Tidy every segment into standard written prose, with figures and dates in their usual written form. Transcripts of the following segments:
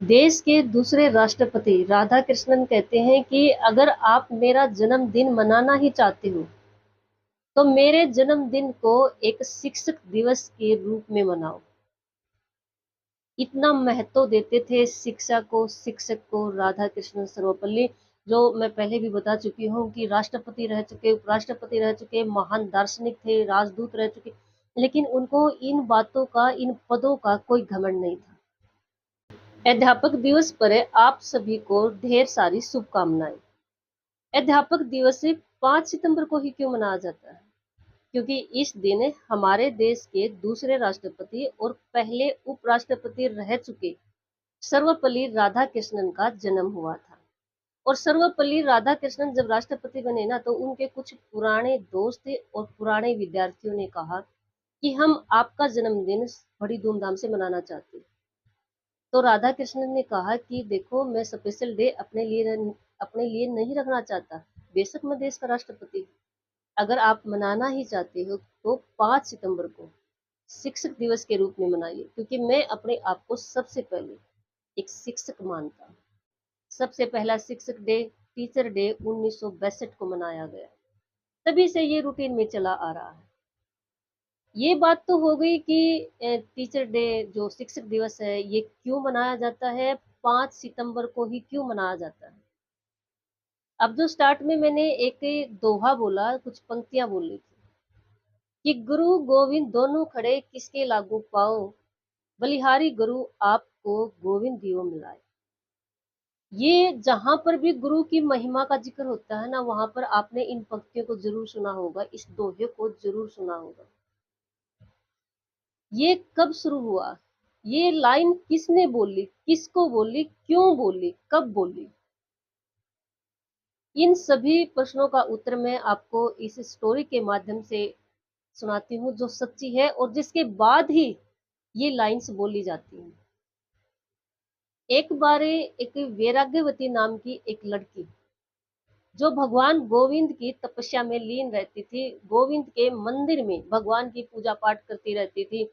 देश के दूसरे राष्ट्रपति राधा कृष्णन कहते हैं कि अगर आप मेरा जन्मदिन मनाना ही चाहते हो तो मेरे जन्मदिन को एक शिक्षक दिवस के रूप में मनाओ। इतना महत्व देते थे शिक्षा को, शिक्षक को राधा कृष्णन सर्वपल्ली, जो मैं पहले भी बता चुकी हूँ कि राष्ट्रपति रह चुके, उपराष्ट्रपति रह चुके, महान दार्शनिक थे, राजदूत रह चुके, लेकिन उनको इन बातों का, इन पदों का कोई घमंड नहीं था। अध्यापक दिवस पर आप सभी को ढेर सारी शुभकामनाएं। अध्यापक दिवस 5 सितंबर को ही क्यों मनाया जाता है? क्योंकि इस दिन हमारे देश के दूसरे राष्ट्रपति और पहले उपराष्ट्रपति रह चुके सर्वपल्ली राधाकृष्णन का जन्म हुआ था। और सर्वपल्ली राधाकृष्णन जब राष्ट्रपति बने ना, तो उनके कुछ पुराने दोस्त और पुराने विद्यार्थियों ने कहा कि हम आपका जन्मदिन बड़ी धूमधाम से मनाना चाहते हैं। तो राधा कृष्णन ने कहा कि देखो, मैं स्पेशल डे अपने लिए नहीं रखना चाहता। बेशक मैं देश का राष्ट्रपति हूँ, अगर आप मनाना ही चाहते हो तो 5 सितंबर को शिक्षक दिवस के रूप में मनाइए, क्योंकि मैं अपने आप को सबसे पहले एक शिक्षक मानता हूँ। सबसे पहला शिक्षक डे, टीचर डे 1962 को मनाया गया। तभी से ये रूटीन में चला आ रहा है। ये बात तो हो गई कि टीचर डे, जो शिक्षक दिवस है, ये क्यों मनाया जाता है, 5 सितंबर को ही क्यों मनाया जाता है। अब जो स्टार्ट में मैंने एक दोहा बोला, कुछ पंक्तियां बोल रही थी कि गुरु गोविंद दोनों खड़े किसके लागू पाओ, बलिहारी गुरु आपको गोविंद दियो मिलाए। ये जहां पर भी गुरु की महिमा का जिक्र होता है ना, वहां पर आपने इन पंक्तियों को जरूर सुना होगा, इस दोहे को जरूर सुना होगा। ये कब शुरू हुआ, ये लाइन किसने बोली, किसको बोली, क्यों बोली, कब बोली? इन सभी प्रश्नों का उत्तर मैं आपको इस स्टोरी के माध्यम से सुनाती हूँ, जो सच्ची है और जिसके बाद ही ये लाइन्स बोली जाती हैं। एक बार एक वैराग्यवती नाम की एक लड़की, जो भगवान गोविंद की तपस्या में लीन रहती थी, गोविंद के मंदिर में भगवान की पूजा पाठ करती रहती थी,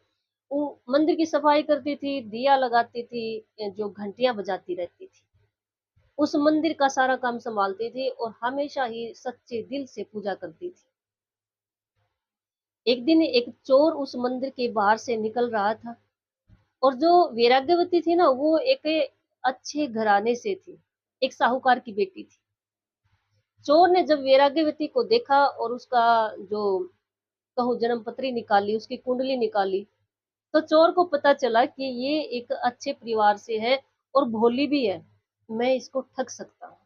वो मंदिर की सफाई करती थी, दिया लगाती थी, जो घंटियां बजाती रहती थी, उस मंदिर का सारा काम संभालती थी और हमेशा ही सच्चे दिल से पूजा करती थी। एक दिन एक चोर उस मंदिर के बाहर से निकल रहा था, और जो वैराग्यवती थी ना, वो एक अच्छे घराने से थी, एक साहूकार की बेटी थी। चोर ने जब वैराग्यवती को देखा और उसका जो कहूँ जन्म पत्री निकाली, उसकी कुंडली निकाली, तो चोर को पता चला कि ये एक अच्छे परिवार से है और भोली भी है, मैं इसको ठग सकता हूँ।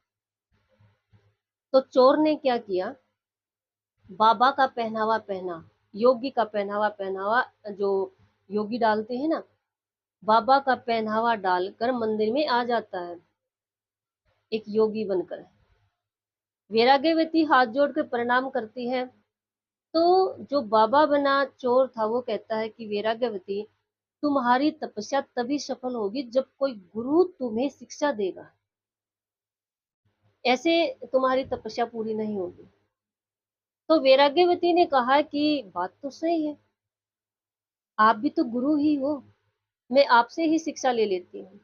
तो चोर ने क्या किया, बाबा का पहनावा पहना, योगी का पहनावा पहनावा, जो योगी डालते हैं ना, बाबा का पहनावा डालकर मंदिर में आ जाता है एक योगी बनकर। वैराग्यवती हाथ जोड़कर प्रणाम करती है। तो जो बाबा बना चोर था, वो कहता है कि वैराग्यवती, तुम्हारी तपस्या तभी सफल होगी जब कोई गुरु तुम्हें शिक्षा देगा, ऐसे तुम्हारी तपस्या पूरी नहीं होगी। तो वैराग्यवती ने कहा कि बात तो सही है, आप भी तो गुरु ही हो, मैं आपसे ही शिक्षा ले लेती हूँ।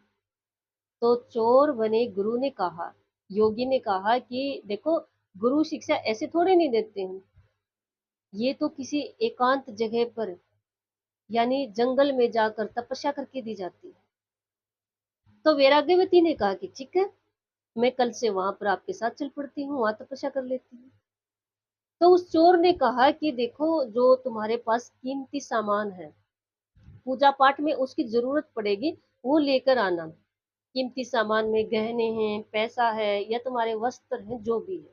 तो चोर बने गुरु ने कहा, योगी ने कहा कि देखो, गुरु शिक्षा ऐसे थोड़े नहीं देते हैं, ये तो किसी एकांत जगह पर, यानी जंगल में जाकर तपस्या करके दी जाती है। तो वैराग्यवती ने कहा कि ठीक है, मैं कल से वहां पर आपके साथ चल पड़ती हूँ, वहां तपस्या कर लेती हूँ। तो उस चोर ने कहा कि देखो, जो तुम्हारे पास कीमती सामान है, पूजा पाठ में उसकी जरूरत पड़ेगी, वो लेकर आना। कीमती सामान में गहने हैं, पैसा है, या तुम्हारे वस्त्र हैं, जो भी है।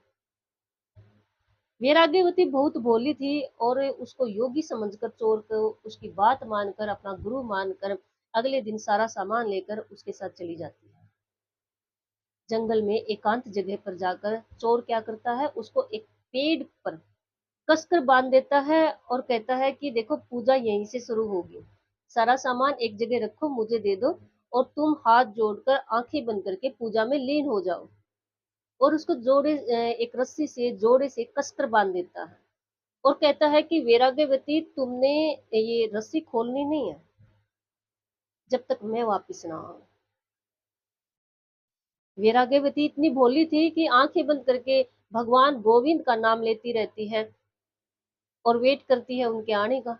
वैराग्यवती बहुत भोली थी और उसको योगी समझकर चोर को उसकी बात मानकर, अपना गुरु मानकर, अगले दिन सारा सामान लेकर उसके साथ चली जाती है। जंगल में एकांत जगह पर जाकर चोर क्या करता है, उसको एक पेड़ पर कसकर बांध देता है और कहता है कि देखो, पूजा यहीं से शुरू होगी, सारा सामान एक जगह रखो, मुझे दे दो, और तुम हाथ जोड़कर आंखें बंद करके पूजा में लीन हो जाओ। और उसको एक रस्सी से जोड़े से कसकर बांध देता है और कहता है कि वैराग्यवती, तुमने ये रस्सी खोलनी नहीं है जब तक मैं वापिस ना आऊं। वैराग्यवती इतनी भोली थी कि आंखें बंद करके भगवान गोविंद का नाम लेती रहती है और वेट करती है उनके आने का।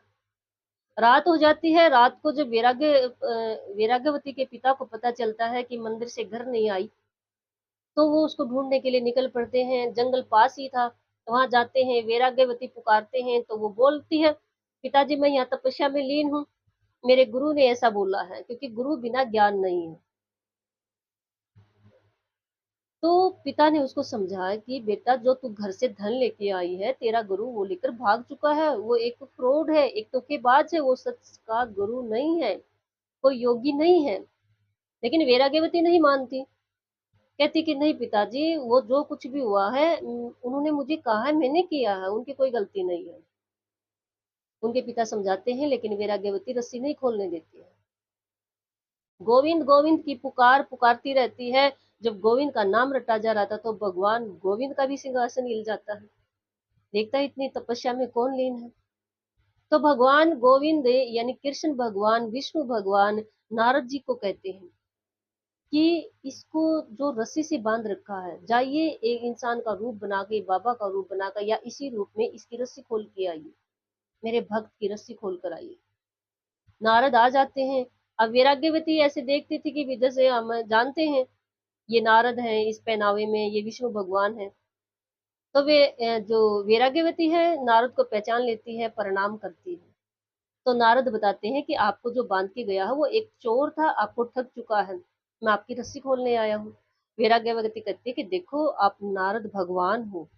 रात हो जाती है। रात को जब वैराग्यवती के पिता को पता चलता है कि मंदिर से घर नहीं आई, तो वो उसको ढूंढने के लिए निकल पड़ते हैं। जंगल पास ही था, वहां जाते हैं, वैराग्यवती पुकारते हैं तो वो बोलती है, पिताजी मैं यहाँ तपस्या में लीन हूँ, मेरे गुरु ने ऐसा बोला है, क्योंकि गुरु बिना ज्ञान नहीं है। तो पिता ने उसको समझाया कि बेटा जो तू घर से धन लेके आई है, तेरा गुरु वो लेकर भाग चुका है, वो एक फ्रॉड है, एक धोखेबाज है, वो सच का गुरु नहीं है, कोई योगी नहीं है। लेकिन वैराग्यवती नहीं मानती, कहती कि नहीं पिताजी, वो जो कुछ भी हुआ है उन्होंने मुझे कहा है, मैंने किया है, उनकी कोई गलती नहीं है। उनके पिता समझाते हैं लेकिन वैराग्यवती रस्सी नहीं खोलने देती है। गोविंद गोविंद की पुकार पुकारती रहती है। जब गोविंद का नाम रटा जा रहा था तो भगवान गोविंद का भी सिंहासन हिल जाता है। देखता है इतनी तपस्या में कौन लीन है। तो भगवान गोविंद यानी कृष्ण भगवान विष्णु भगवान नारद जी को कहते हैं कि इसको जो रस्सी से बांध रखा है, जाइए एक इंसान का रूप बना के, बाबा का रूप बनाकर या इसी रूप में इसकी रस्सी खोल के आइए, मेरे भक्त की रस्सी खोल कर आइए। नारद आ जाते हैं। अब वैराग्यवती ऐसे देखती थी कि जैसे हम जानते हैं ये नारद हैं, इस पहनावे में ये विष्णु भगवान है। तो वे जो वैराग्यवती है नारद को पहचान लेती है, प्रणाम करती है। तो नारद बताते हैं कि आपको जो बांध के गया है वो एक चोर था, आपको ठग चुका है, मैं आपकी रस्सी खोलने आया हूँ। वैराग्यवती कहती है कि देखो आप नारद भगवान हो,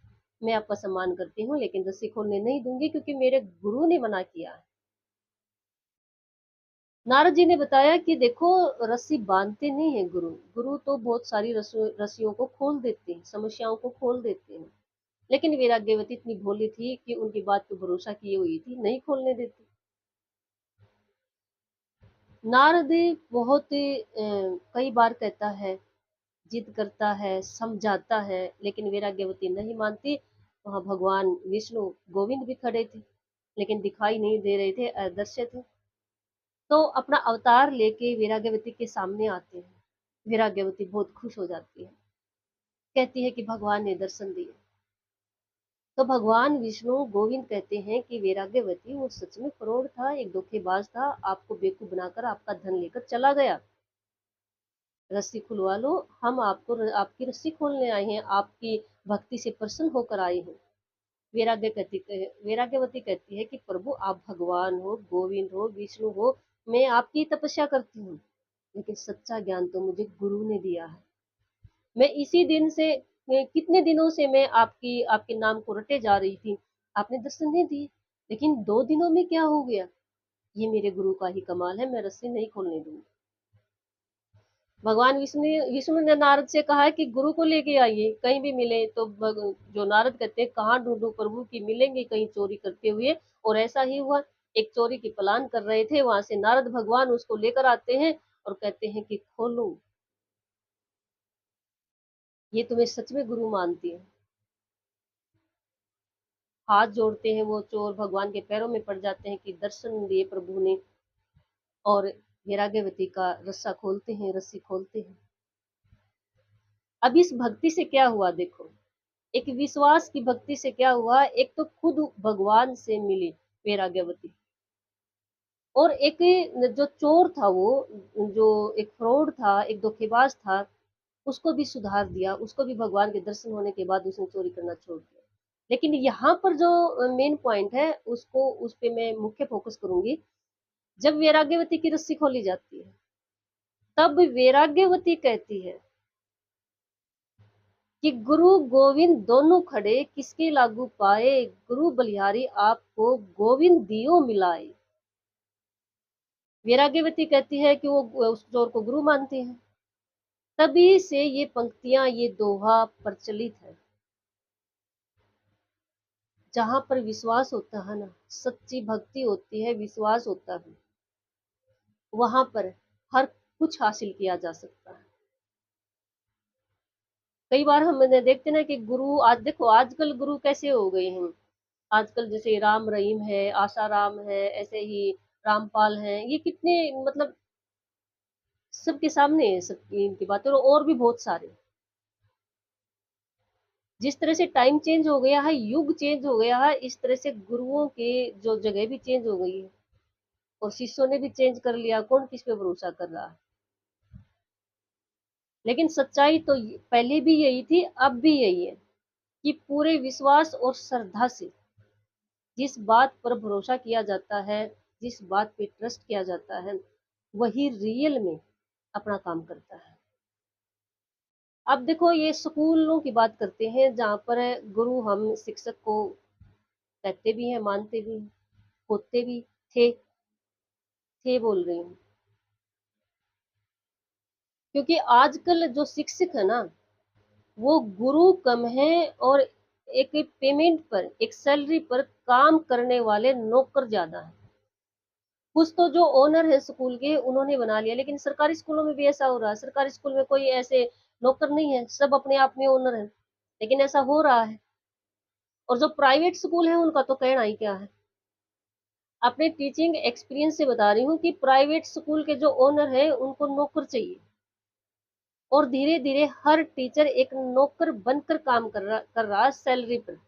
मैं आपका सम्मान करती हूँ, लेकिन रस्सी खोलने नहीं दूंगी क्योंकि मेरे गुरु ने मना किया है। नारद जी ने बताया कि देखो रस्सी बांधते नहीं है गुरु, गुरु तो बहुत सारी रस्सियों को खोल देते हैं, समस्याओं को खोल देते हैं। लेकिन वैराग्यवती इतनी भोली थी कि उनकी बात पे भरोसा किए हुई थी, नहीं खोलने देती। नारद बहुत कई बार कहता है, जिद करता है, समझाता है, लेकिन वैराग्यवती नहीं मानती। वहां भगवान विष्णु गोविंद भी खड़े थे, लेकिन दिखाई नहीं दे रहे थे, अदृश्य थे। तो अपना अवतार लेके वैराग्यवती के सामने आते हैं। वैराग्यवती बहुत खुश हो जाती है, कहती है कि भगवान ने दर्शन दिए। तो भगवान विष्णु गोविंद कहते हैं कि वैराग्यवती वो सच में फ्रॉड था, एक धोखेबाज था, आपको बेवकूफ बनाकर आपका धन लेकर चला गया। रस्सी खुलवा लो, हम आपको आपकी रस्सी खोलने आए हैं, आपकी भक्ति से प्रसन्न होकर आए हैं। वैराग्यवती कहती है कि प्रभु आप भगवान हो, गोविंद हो, विष्णु हो, मैं आपकी तपस्या करती हूँ, लेकिन सच्चा ज्ञान तो मुझे गुरु ने दिया है। मैं इसी दिन से, मैं कितने दिनों से मैं आपके नाम को रटे जा रही थी, आपने दर्शन नहीं दिए, लेकिन 2 दिनों में क्या हो गया? ये मेरे गुरु का ही कमाल है, मैं रस्सी नहीं खोलने दूंगी। भगवान विष्णु विष्णु ने नारद से कहा है कि गुरु को लेके आइए, कहीं भी मिले तो जो नारद कहते हैं कहाँ ढूंढूं प्रभु की, मिलेंगे कहीं चोरी करते हुए। और ऐसा ही हुआ, एक चोरी की प्लान कर रहे थे, वहां से नारद भगवान उसको लेकर आते हैं और कहते हैं कि खोलो, ये तुम्हें सच में गुरु मानती है। हाथ जोड़ते हैं वो चोर, भगवान के पैरों में पड़ जाते हैं कि दर्शन दिए प्रभु ने। और वैराग्यवती का रस्सा खोलते हैं, रस्सी खोलते हैं। अब इस भक्ति से क्या हुआ देखो, एक विश्वास की भक्ति से क्या हुआ, एक तो खुद भगवान से मिली वैराग्यवती, और एक जो चोर था, वो जो एक फ्रॉड था, एक धोखेबाज था, उसको भी सुधार दिया, उसको भी भगवान के दर्शन होने के बाद उसने चोरी करना छोड़ दिया। लेकिन यहाँ पर जो मेन पॉइंट है उसको, उस पे मैं मुख्य फोकस करूंगी। जब वैराग्यवती की रस्सी खोली जाती है, तब वैराग्यवती कहती है कि गुरु गोविंद दोनों खड़े किसके लागू पाए, गुरु बलिहारी आपको गोविंद दियो मिलाए। वैराग्यवती कहती है कि वो उस चोर को गुरु मानती है। तभी से ये पंक्तियां, ये दोहा प्रचलित है। जहां पर विश्वास होता है ना, सच्ची भक्ति होती है, विश्वास होता है, वहां पर हर कुछ हासिल किया जा सकता है। कई बार हम देखते ना कि गुरु, आज देखो आजकल गुरु कैसे हो गए हैं। आजकल जैसे राम रहीम है, आशा राम है, ऐसे ही रामपाल है, ये कितने मतलब सबके सामने है, सबकी इनकी बातें, और भी बहुत सारे। जिस तरह से टाइम चेंज हो गया है, युग चेंज हो गया है, इस तरह से गुरुओं की जो जगह भी चेंज हो गई है और शिष्यों ने भी चेंज कर लिया। कौन किस पे भरोसा कर रहा है? लेकिन सच्चाई तो पहले भी यही थी, अब भी यही है कि पूरे विश्वास और श्रद्धा से जिस बात पर भरोसा किया जाता है, जिस बात पे ट्रस्ट किया जाता है, वही रियल में अपना काम करता है। अब देखो, ये स्कूलों की बात करते हैं जहाँ पर गुरु हम शिक्षक को कहते भी हैं, मानते भी हैं, होते भी थे बोल रही हूँ, क्योंकि आजकल जो शिक्षक है ना, वो गुरु कम है और एक पेमेंट पर, एक सैलरी पर काम करने वाले नौकर ज्यादा है। कुछ तो जो ओनर है स्कूल के, उन्होंने बना लिया, लेकिन सरकारी स्कूलों में भी ऐसा हो रहा है। सरकारी स्कूल में कोई ऐसे नौकर नहीं है, सब अपने आप में ओनर है, लेकिन ऐसा हो रहा है। और जो प्राइवेट स्कूल है उनका तो कहना ही क्या है। अपने टीचिंग एक्सपीरियंस से बता रही हूँ कि प्राइवेट स्कूल के जो ओनर है उनको नौकर चाहिए, और धीरे धीरे हर टीचर एक नौकर बनकर काम कर रहा है सैलरी पर।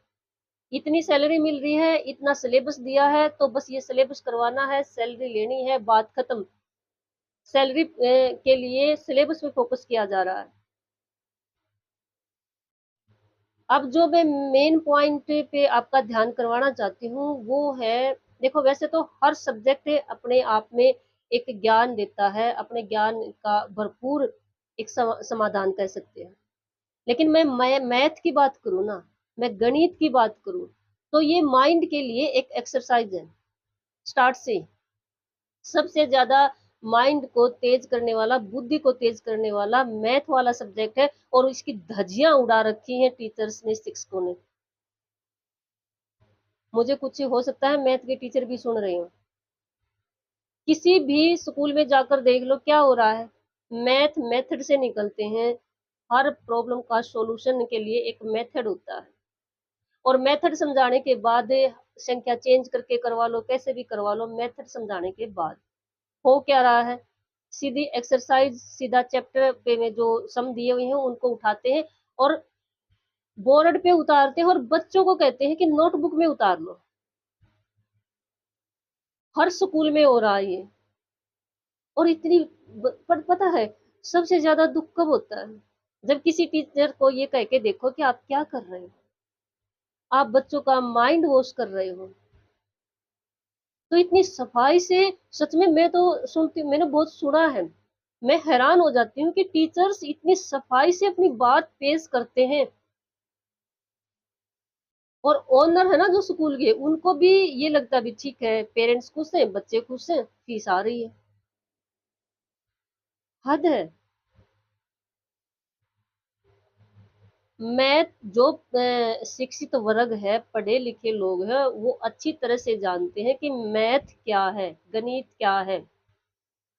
इतनी सैलरी मिल रही है, इतना सिलेबस दिया है, तो बस ये सिलेबस करवाना है, सैलरी लेनी है, बात खत्म। सैलरी के लिए सिलेबस पे फोकस किया जा रहा है। अब जो मैं मेन पॉइंट पे आपका ध्यान करवाना चाहती हूँ वो है, देखो वैसे तो हर सब्जेक्ट अपने आप में एक ज्ञान देता है, अपने ज्ञान का भरपूर एक समाधान कह सकते हैं। लेकिन मैं मैथ की बात करूँ ना, मैं गणित की बात करूँ, तो ये माइंड के लिए एक एक्सरसाइज है स्टार्ट से। सबसे ज्यादा माइंड को तेज करने वाला, बुद्धि को तेज करने वाला मैथ वाला सब्जेक्ट है, और इसकी धज्जियां उड़ा रखी हैं टीचर्स ने, शिक्षकों ने। मुझे कुछ हो सकता है मैथ के टीचर भी सुन रहे हो। किसी भी स्कूल में जाकर देख लो क्या हो रहा है। मैथ मेथड से निकलते हैं। हर प्रॉब्लम का सॉल्यूशन के लिए एक मेथड होता है, और मेथड समझाने के बाद संख्या चेंज करके करवा लो, कैसे भी करवा लो, मेथड समझाने के बाद हो क्या रहा है, सीधी एक्सरसाइज, सीधा चैप्टर पे में जो सम दिए हुए हैं उनको उठाते हैं और बोर्ड पे उतारते हैं, और बच्चों को कहते हैं कि नोटबुक में उतार लो। हर स्कूल में हो रहा है ये। और इतनी पर पता है सबसे ज्यादा दुख कब होता है? जब किसी टीचर को ये कह के देखो कि आप क्या कर रहे हो, आप बच्चों का माइंड वॉश कर रहे हो। तो इतनी सफाई से, सच में मैं तो सुनती, मैंने बहुत सुना है, मैं हैरान हो जाती हूँ कि टीचर्स इतनी सफाई से अपनी बात पेश करते हैं। और ओनर है ना जो स्कूल के, उनको भी ये लगता भी ठीक है, पेरेंट्स खुश हैं, बच्चे खुश हैं, फीस आ रही है। हद है। मैं जो शिक्षित वर्ग है, पढ़े लिखे लोग हैं, वो अच्छी तरह से जानते हैं कि मैथ क्या है, गणित क्या है,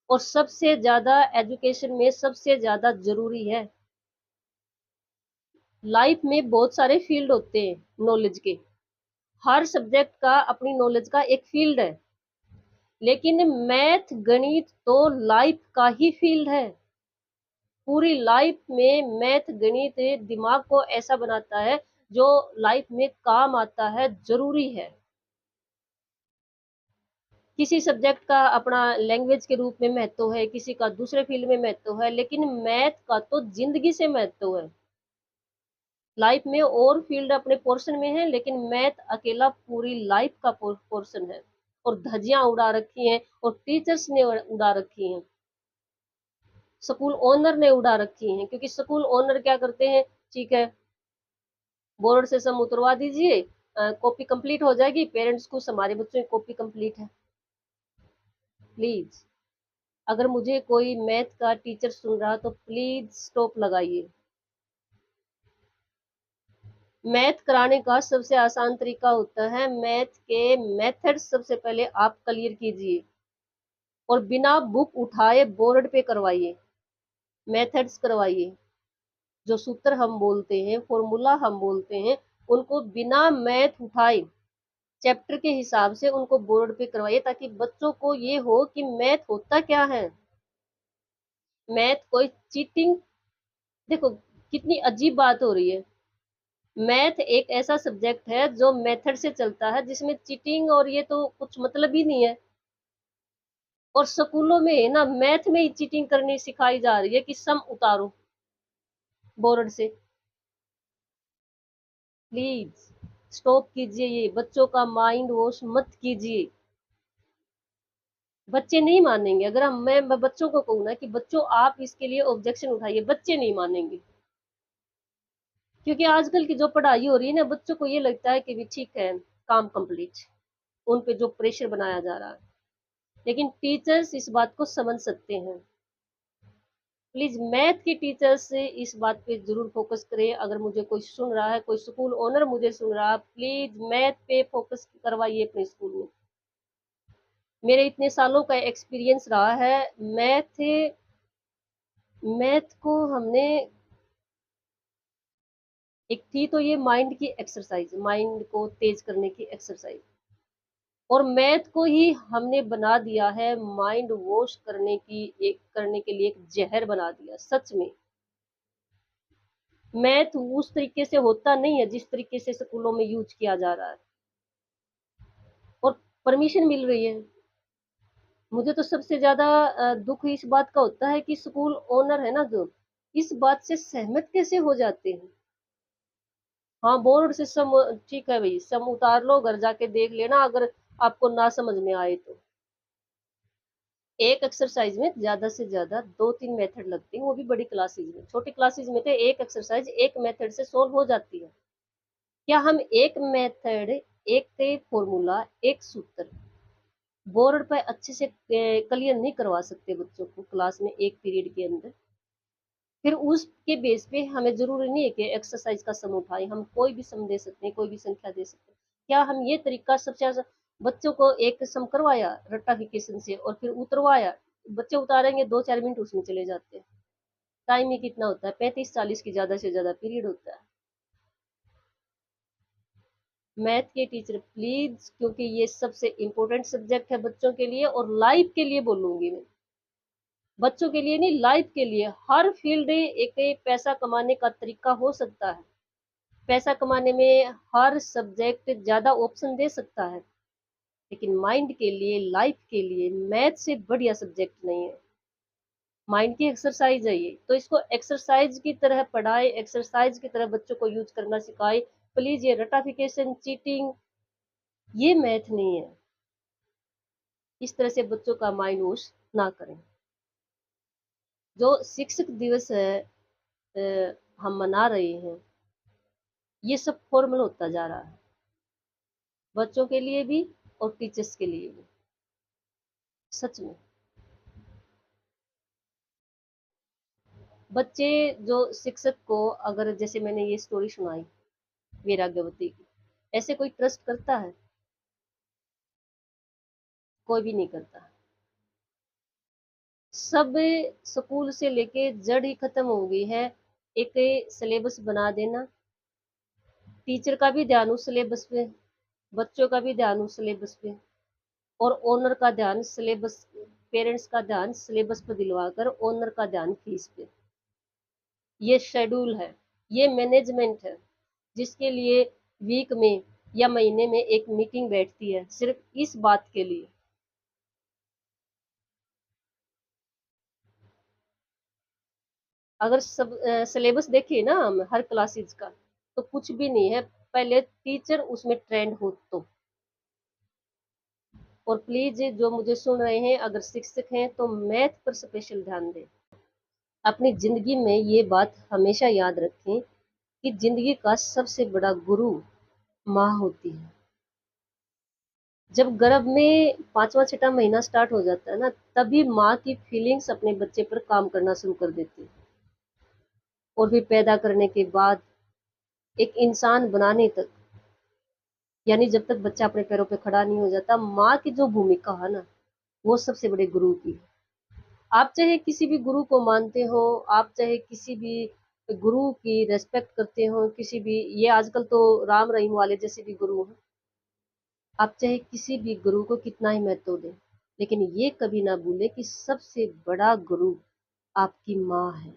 और सबसे ज्यादा एजुकेशन में सबसे ज्यादा जरूरी है। लाइफ में बहुत सारे फील्ड होते हैं नॉलेज के, हर सब्जेक्ट का अपनी नॉलेज का एक फील्ड है, लेकिन मैथ गणित तो लाइफ का ही फील्ड है। पूरी लाइफ में मैथ गणित दिमाग को ऐसा बनाता है जो लाइफ में काम आता है, जरूरी है। किसी सब्जेक्ट का अपना लैंग्वेज के रूप में महत्व है, किसी का दूसरे फील्ड में महत्व है, लेकिन मैथ का तो जिंदगी से महत्व है। लाइफ में और फील्ड अपने पोर्शन में है, लेकिन मैथ अकेला पूरी लाइफ का पोर्शन है। और धज्जियां उड़ा रखी हैं, और टीचर्स ने उड़ा रखी हैं, स्कूल ओनर ने उड़ा रखी हैं। क्योंकि स्कूल ओनर क्या करते हैं, ठीक है बोर्ड से सम उतरवा दीजिए, कॉपी कंप्लीट हो जाएगी, पेरेंट्स को हमारे बच्चों की कॉपी कंप्लीट है। प्लीज, अगर मुझे कोई मैथ का टीचर सुन रहा तो प्लीज स्टॉप लगाइए। मैथ कराने का सबसे आसान तरीका होता है, मैथ के मेथड सबसे पहले आप क्लियर कीजिए, और बिना बुक उठाए बोर्ड पे करवाइए, मेथड्स करवाइए। जो सूत्र हम बोलते हैं, फॉर्मूला हम बोलते हैं, उनको बिना मैथ उठाए चैप्टर के हिसाब से उनको बोर्ड पे करवाइए, ताकि बच्चों को ये हो कि मैथ होता क्या है। मैथ कोई चीटिंग, देखो कितनी अजीब बात हो रही है। मैथ एक ऐसा सब्जेक्ट है जो मेथड से चलता है, जिसमें चीटिंग और ये तो कुछ मतलब ही नहीं है। और स्कूलों में ना मैथ में ही चीटिंग करनी सिखाई जा रही है कि सम उतारो बोर्ड से। प्लीज स्टॉप कीजिए, ये बच्चों का माइंड वॉश मत कीजिए। बच्चे नहीं मानेंगे। अगर मैं बच्चों को कहूँ ना कि बच्चों आप इसके लिए ऑब्जेक्शन उठाइए, बच्चे नहीं मानेंगे। क्योंकि आजकल की जो पढ़ाई हो रही है ना, बच्चों को ये लगता है कि भी ठीक है, काम कंप्लीट, उन पे जो प्रेशर बनाया जा रहा है। लेकिन टीचर्स इस बात को समझ सकते हैं। प्लीज मैथ के टीचर्स से इस बात पे जरूर फोकस करें। अगर मुझे कोई सुन रहा है, कोई स्कूल ओनर मुझे सुन रहा है, प्लीज मैथ पे फोकस करवाइए अपने स्कूल में। मेरे इतने सालों का एक्सपीरियंस रहा है। मैथ मैथ को हमने, एक थी तो ये माइंड की एक्सरसाइज, माइंड को तेज करने की एक्सरसाइज, और मैथ को ही हमने बना दिया है माइंड वॉश करने के लिए एक जहर बना दिया। सच में मैथ उस तरीके से होता नहीं है जिस तरीके से स्कूलों में यूज किया जा रहा है, और परमिशन मिल रही है। मुझे तो सबसे ज्यादा दुख इस बात का होता है कि स्कूल ओनर है ना, जो इस बात से सहमत कैसे हो जाते हैं। हाँ, बोर्ड से सम ठीक है भाई, सम उतार लो, घर जाके देख लेना अगर आपको ना समझ में आए तो। एक एक्सरसाइज में ज्यादा से ज्यादा 2-3 मेथड लगते हैं, वो भी बड़ी क्लासेज में। छोटी क्लासेज में तो एक एक्सरसाइज एक मेथड से सोल्व हो जाती है। क्या हम एक मेथड, एक फॉर्मूला, एक सूत्र बोर्ड पर अच्छे से क्लियर नहीं करवा सकते बच्चों को क्लास में एक पीरियड के अंदर? फिर उसके बेस पे हमें जरूरी नहीं है कि एक्सरसाइज का सम उठाएं, हम कोई भी सम दे सकते हैं, कोई भी संख्या दे सकते हैं। क्या हम ये तरीका सबसे ज्यादा बच्चों को एक सम करवाया रट्टाफिकेशन से और फिर उतरवाया, बच्चे उतारेंगे 2-4 मिनट उसमें चले जाते हैं। टाइम ही कितना होता है, 35-40 की ज्यादा से ज्यादा पीरियड होता है। मैथ के टीचर प्लीज, क्योंकि ये सबसे इम्पोर्टेंट सब्जेक्ट है बच्चों के लिए, और लाइफ के लिए बोलूंगी मैं, बच्चों के लिए नहीं, लाइफ के लिए। हर फील्ड एक पैसा कमाने का तरीका हो सकता है। पैसा कमाने में हर सब्जेक्ट ज्यादा ऑप्शन दे सकता है, लेकिन माइंड के लिए, लाइफ के लिए मैथ से बढ़िया सब्जेक्ट नहीं है। माइंड की एक्सरसाइज है ये, तो इसको एक्सरसाइज की तरह पढ़ाए, एक्सरसाइज की तरह बच्चों को यूज करना सिखाए। प्लीज ये रटाफिकेशन, चीटिंग, ये मैथ नहीं है। इस तरह से बच्चों का माइंड वॉश ना करें। जो शिक्षक दिवस है हम मना रहे हैं, ये सब फॉर्मल होता जा रहा है, बच्चों के लिए भी और टीचर्स के लिए भी। सच में बच्चे जो शिक्षक को, अगर जैसे मैंने ये स्टोरी सुनाई वीराग्यवती की, ऐसे कोई ट्रस्ट करता है? कोई भी नहीं करता। सब स्कूल से लेके जड़ ही खत्म हो गई है। एक सिलेबस बना देना, टीचर का भी ध्यान उस सिलेबस पे, बच्चों का भी ध्यान उस सिलेबस पे, और ओनर का ध्यान सिलेबस, पेरेंट्स का ध्यान सिलेबस पे दिलवाकर ओनर का ध्यान फीस पे। ये शेड्यूल है, ये मैनेजमेंट है, जिसके लिए वीक में या महीने में एक मीटिंग बैठती है सिर्फ इस बात के लिए। अगर सब सिलेबस देखिए ना हम हर क्लासेज का, तो कुछ भी नहीं है, पहले टीचर उसमें ट्रेंड हो तो। और प्लीज जो मुझे सुन रहे हैं, अगर शिक्षक हैं तो मैथ पर स्पेशल ध्यान दें। अपनी जिंदगी में ये बात हमेशा याद रखें कि जिंदगी का सबसे बड़ा गुरु माँ होती है। जब गर्भ में 5वां-6वां महीना स्टार्ट हो जाता है ना, तभी माँ की फीलिंग्स अपने बच्चे पर काम करना शुरू कर देती है। और फिर पैदा करने के बाद एक इंसान बनाने तक, यानी जब तक बच्चा अपने पैरों पे खड़ा नहीं हो जाता, माँ की जो भूमिका है ना, वो सबसे बड़े गुरु की है। आप चाहे किसी भी गुरु को मानते हो, आप चाहे किसी भी गुरु की रेस्पेक्ट करते हो, किसी भी, ये आजकल तो राम रहीम वाले जैसे भी गुरु हैं, आप चाहे किसी भी गुरु को कितना ही महत्व दें, लेकिन ये कभी ना भूले कि सबसे बड़ा गुरु आपकी माँ है।